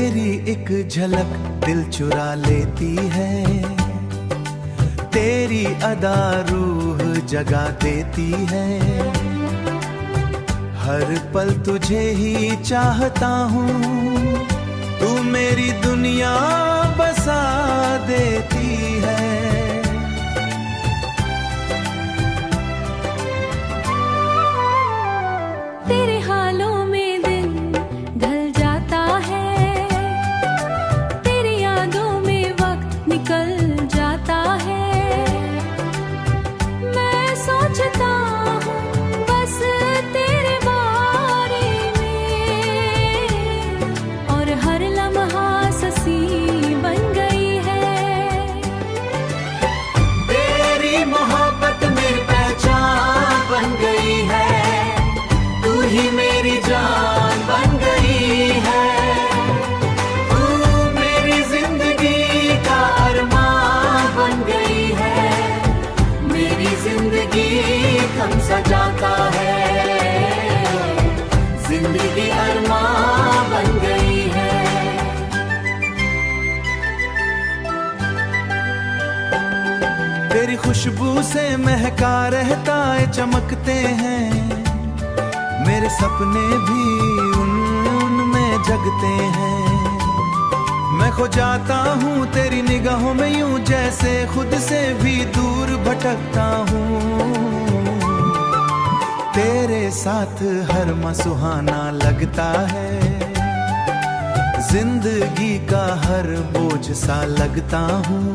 तेरी एक झलक दिल चुरा लेती है, तेरी अदा रूह जगा देती है। हर पल तुझे ही चाहता हूँ, तू मेरी दुनिया बसा देती है। तेरे हालों में दिन ढल जाता है, तेरी यादों में वक्त निकल जाता है। मैं सोचता हूँ बस तेरे बारे में, और हर लम्हा ससी बन गई है। तेरी मोहब्बत मेरी पहचान बन गई है, तू ही मेरी जान बन गई है। तू मेरी जिंदगी का अरमान बन गई है, मेरी जिंदगी थम सजाता है, जिंदगी अरमान बन गई है। तेरी खुशबू से महका रहता है, चमकते हैं मेरे सपने भी उनमें जगते हैं। मैं खो जाता हूँ तेरी निगाहों में, यूं जैसे खुद से भी दूर भटकता हूँ। तेरे साथ हर माह सुहाना लगता है, जिंदगी का हर बोझ सा लगता हूँ।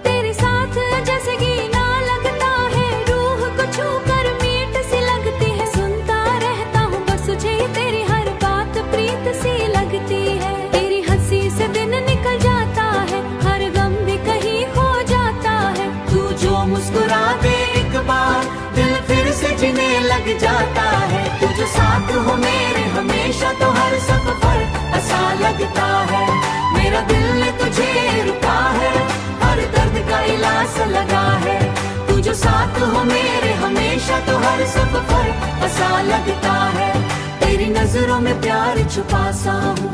तेरे साथ जैसे गीना लगता है, रूह को छूकर मीठ सी लगती है। सुनता रहता हूँ बस तुझे, तेरी हर बात प्रीत सी लगती है। तेरी हंसी से दिन निकल जाता है, हर गम भी कहीं खो जाता है। तू जो मुस्कुरा दे एक बार, दिल फिर से जीने लग जाता है। तू जो साथ हो मेरे हमेशा, तो हर सफर ऐसा लगता है। मेरा दिल ने तुझे रुका है, हर दर्द का इलाज लगा है। तू जो साथ हो मेरे हमेशा, तो हर सफर ऐसा लगता है। तेरी नजरों में प्यार छुपा सा हूँ,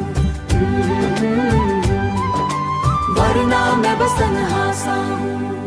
वरना मैं बस तन्हा सा हूँ।